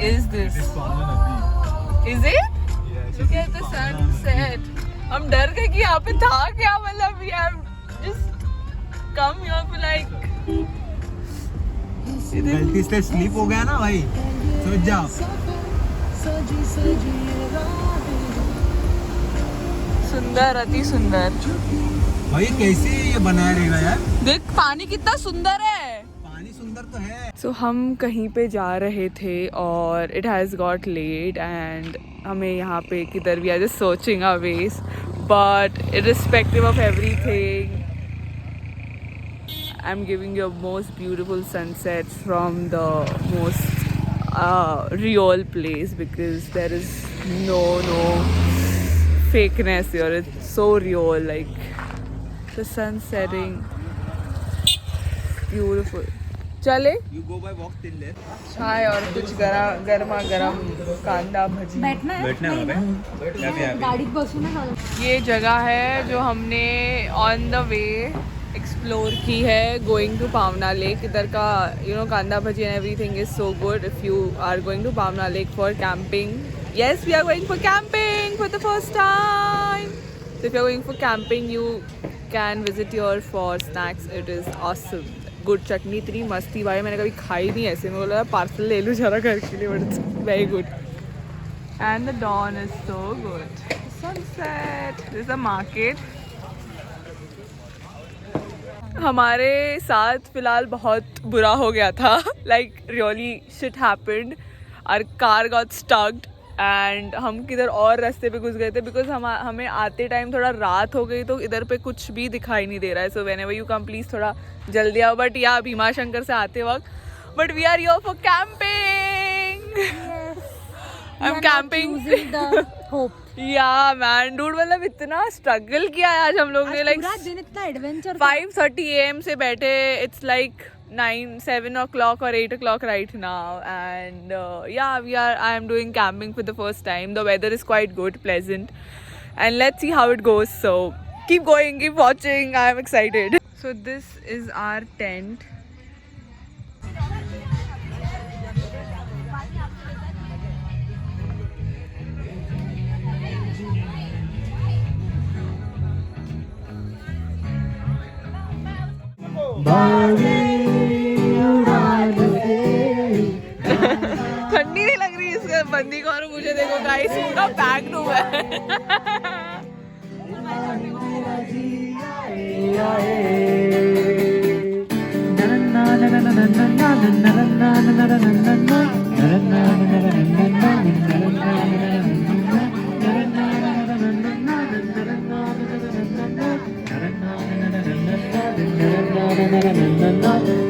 is this? Is it? Look at the sunset. हम डर गए कि यहाँ पे था क्या, मतलब we have just come here for like. गलती से स्लीप हो गया ना भाई, सो जाओ। सुंदर, अति सुंदर भाई कैसे ये बनाया रहेगा यार। देख पानी कितना सुंदर है। पानी सुंदर तो है। So, हम कहीं पे जा रहे थे और it has got late and हमें यहाँ पे किधर भी, just searching our ways, but irrespective of everything, I'm giving you most beautiful sunsets from the most real place because there is no fakeness here. It's so real, like the sun setting, beautiful. चले You go by walk till there. चाय और कुछ गर्मा गर्म कांदा भजी। बैठना है गाड़ी बसू ना। ये जगह है जो हमने ऑन द वे एक्सप्लोर की है, गोइंग टू पावना लेक। इधर का kanda bhaji and everything is so good if you are going to Pawna lake for camping. Yes, we are going for camping for the first time. So if you are going for camping, you can visit here for snacks. It is awesome. Good चटनी इतनी मस्त थी भाई, मैंने कभी खाई नहीं ऐसे। मैं बोला पार्सल ले लूँ जरा घर के लिए, but it's very good. And the dawn is so good. Sunset. This is the market. हमारे साथ फिलहाल बहुत बुरा हो गया था. Like really shit happened. Our car got stuck. And हम किधर और रास्ते पे घुस गए थे बिकॉज हमें आते टाइम थोड़ा रात हो गई, तो इधर पे कुछ भी दिखाई नहीं दे रहा है. So whenever you come please थोड़ा जल्दी आओ. बट या भीमा शंकर से आते वक्त, but we are here for camping. I am camping. Yeah man dude, मतलब इतना स्ट्रगल किया है आज हम लोग ने. लाइक 5:30 AM से बैठे. It's like 7 o'clock or 8 o'clock right now, and I am doing camping for the first time. The weather is quite good, pleasant, and let's see how it goes. So keep going, keep watching. I am excited. So this is our tent. ठंडी नहीं लग रही इसका बंदी को, और मुझे देखो गाइस पूरा पैक्ड हुआ है.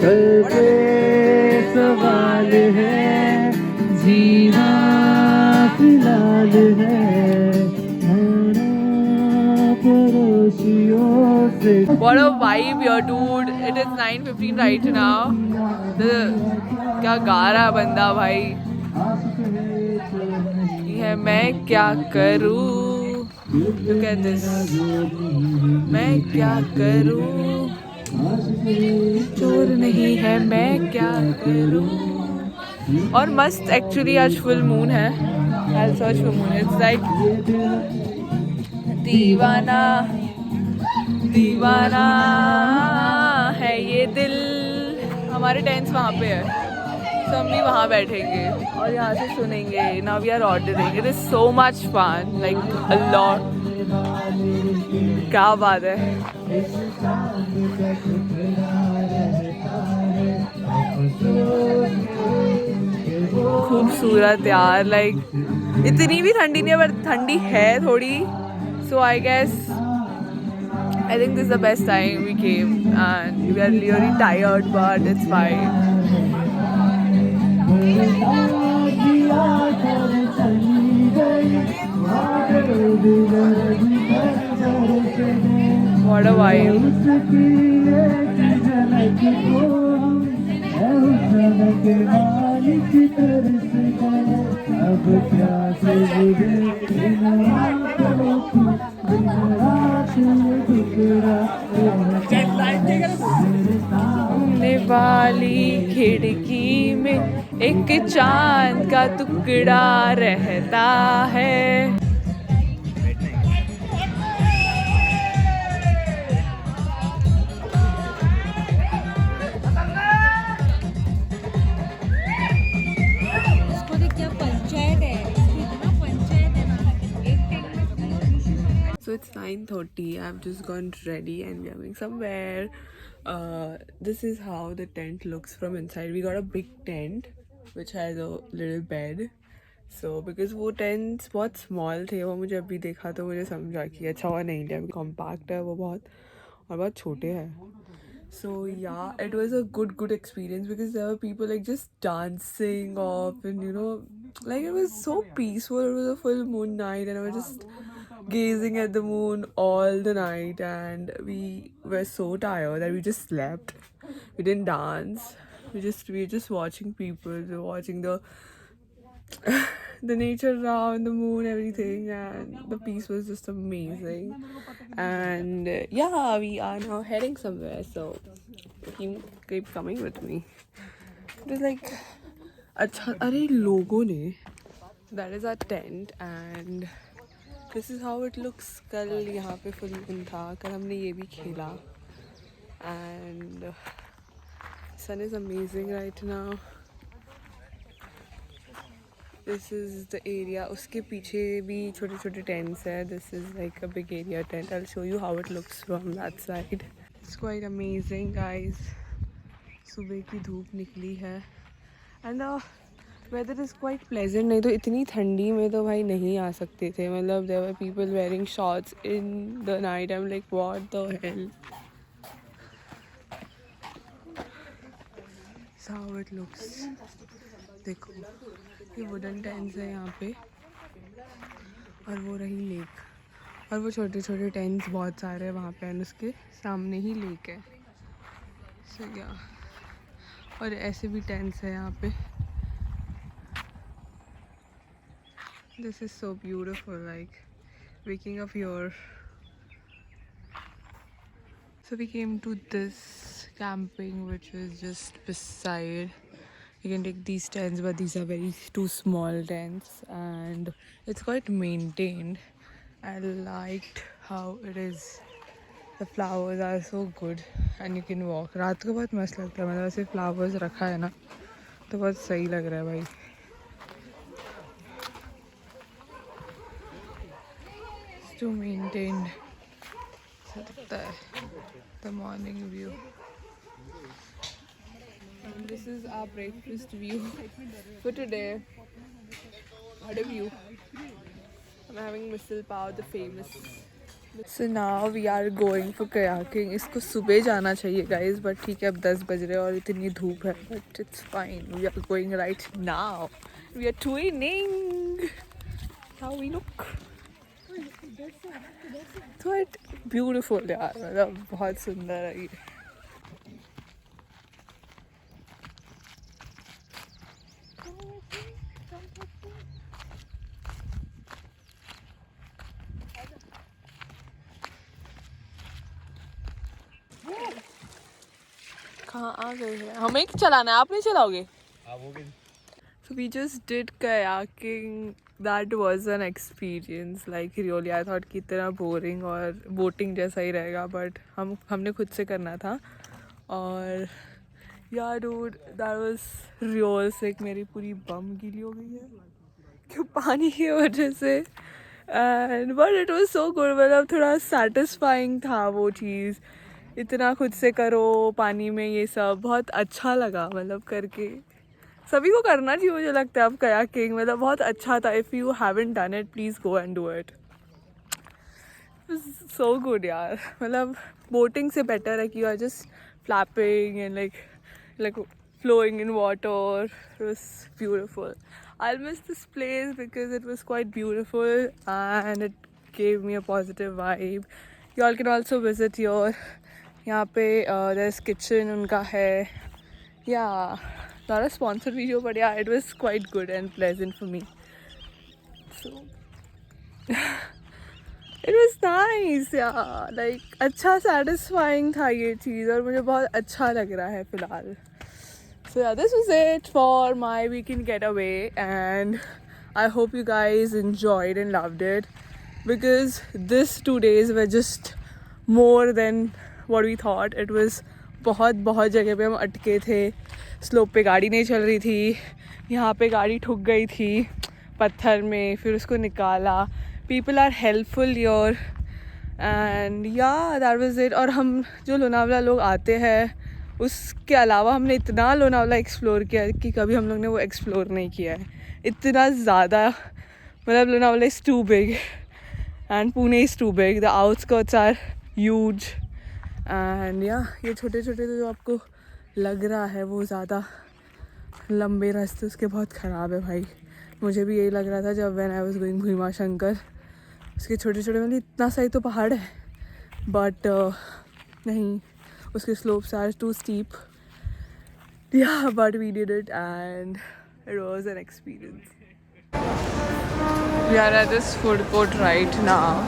कल के सवाल है, जीना फिलहाल है, पड़ोसियों से. What a vibe here, dude. It is 9:15 right now. क्या गा रहा बंदा भाई. ये मैं क्या करूँ. Look at this. मैं क्या करूँ, चोर नहीं है मैं क्या करूँ. और मस्त एक्चुअली आज फुल मून है. I'll search for moon. It's like दीवाना दीवाना है ये दिल. हमारे टेंट्स वहाँ पे है, तो हम भी वहाँ बैठेंगे और यहाँ से सुनेंगे. Now we are ordering. It is so much fun, like a lot. क्या बात है. खूबसूरत यार. लाइक इतनी भी ठंडी नहीं है, पर ठंडी है थोड़ी. So I guess I think this is the best time we came, and we are really tired, but it's fine. What a vibe. घूमने वाली खिड़की में एक चांद का टुकड़ा रहता है. इसको देख क्या पंचायत है, इतना पंचायत है ना, एक टेंट में. So it's 9:30. I've just gone ready and we are going somewhere. This is how the tent looks from inside. We got a big tent which has a little bed. So because वो tents बहुत small थे, वो मुझे अभी देखा तो मुझे समझा कि अच्छा हुआ नहीं लिया, compact है वो बहुत और बहुत छोटे हैं. So yeah, it was a good experience because there were people like just dancing off and you know, like it was so peaceful. It was a full moon night and I was just gazing at the moon all the night and we were so tired that we just slept. We didn't dance. We were just watching people, we were watching the the nature around, the moon, everything, and the peace was just amazing. And yeah, we are now heading somewhere, so keep coming with me. It was like अच्छा अरे लोगों ने, that is our tent and this is how it looks. कल यहाँ पे full moon था, कल हमने ये भी खेला and sun is amazing right now. This is the area. उसके पीछे भी छोटे छोटे tents है. This is like a big area tent. I'll show you how it looks from that side. It's quite amazing, guys. सुबह की धूप निकली है and the weather is quite pleasant. नहीं तो इतनी ठंडी में तो भाई नहीं आ सकते थे. मतलब there were people wearing shorts in the night. I'm like what the hell. That's how it looks. देखो ये वुडन टेंट्स है यहाँ पे और वो रही लेक और वो छोटे छोटे टेंट्स बहुत सारे हैं वहाँ पे और उसके सामने ही लेक है. सो या और ऐसे भी टेंट्स है यहाँ पे. This is so beautiful, like waking up here. So we came to this camping which is just beside. You can take these tents, but these are too small tents and it's quite maintained. I liked how it is. The flowers are so good and you can walk. रात को बहुत मस्त लगता है. मतलब ऐसे flowers रखा है ना तो बहुत सही लग रहा है भाई. It's too maintained. दिखता है the morning view. And this is our breakfast view for today. What a view. I'm having misal pav, the famous. So now we are going for kayaking. इसको सुबह जाना चाहिए guys, but ठीक है अब 10 बज रहे हैं और इतनी धूप है, but it's fine. We are going right now. We are twinning. How we look. Quite beautiful यार, मतलब बहुत सुंदर है ये. कहाँ आ गए हैं? हमें चलाना है, आप नहीं चलाओगे? So we just did kayaking. That was an experience. Like really, I thought कि इतना boring और boating जैसा ही रहेगा, but हमने खुद से करना था और yeah dude, that was real sick. मेरी पूरी बम गीली हो गई है क्यों पानी की वजह से. And but it was so good. मतलब थोड़ा satisfying था वो चीज़. इतना खुद से करो पानी में, ये सब बहुत अच्छा लगा मतलब करके. सभी को करना चाहिए मुझे लगता है अब kayaking. मतलब बहुत अच्छा था. If you haven't done it, please go and do it. It was so good यार. मतलब boating से better है कि you are just flapping and like flowing in water. It was beautiful. I'll miss this place because it was quite beautiful and it gave me a positive vibe. You all can also visit here. यहाँ पे there's kitchen उनका है. Yeah, not a sponsored video, but yeah, it was quite good and pleasant for me. So it was nice. Yeah, like अच्छा satisfying था ये चीज़ और मुझे बहुत अच्छा लग रहा है फ़िलहाल. So yeah, this was it for my weekend getaway, and I hope you guys enjoyed and loved it, because this 2 days were just more than what we thought. It was बहुत जगह पे हम अटके थे, स्लोप पे गाड़ी नहीं चल रही थी, यहाँ पे गाड़ी ठुक गई थी पत्थर में, फिर उसको निकाला. People are helpful here, and yeah, that was it. और हम जो लोनावला लोग आते हैं, उसके अलावा हमने इतना लोनावला एक्सप्लोर किया कि कभी हम लोग ने वो एक्सप्लोर नहीं किया है. इतना ज़्यादा, मतलब Lonavala is too big and Pune is too big. The outskirts are huge, and yeah ये छोटे छोटे जो आपको लग रहा है वो ज़्यादा लंबे रास्ते उसके बहुत ख़राब है भाई. मुझे भी यही लग रहा था जब when I was going Bhima Shankar. उसके छोटे छोटे मतलब इतना सही तो पहाड़ है, बट नहीं, उसके slopes are too steep. Yeah, but we did it and it was an experience. We are at this food court right now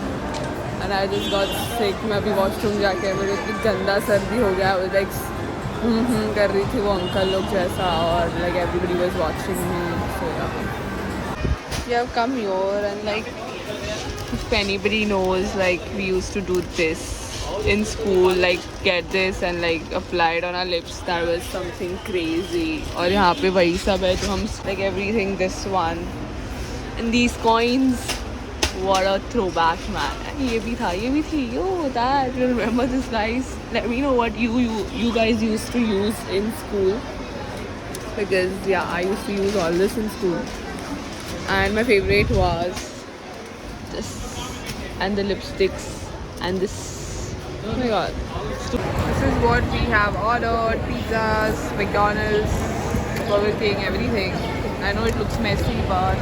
and I just got sick. मैं अभी वॉशरूम जाके मेरे इतनी गंदा सर्दी हो गया. I was like कर रही थी वो अंकल लोग जैसा, और like everybody was watching me. So yeah, we have come here and like if anybody knows, like we used to do this in school, like get this and like apply it on our lips. That was something crazy. और यहाँ पे वही सब है तो हम like everything, this one and these coins. What a throwback, man. ये भी था, ये भी थी. Yo, that, you remember this, guys? Let me know what you guys used to use in school, because yeah, I used to use all this in school, and my favorite was this and the lipsticks and this. Oh my god. This is what we have ordered: pizzas, McDonald's, Burger King, everything. I know it looks messy, but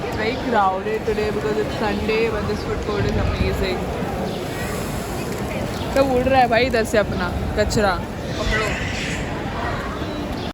it's very crowded today because it's Sunday, but this food court is amazing. सब उड़ रहा है भाई इधर से अपना कचरा पकड़ो.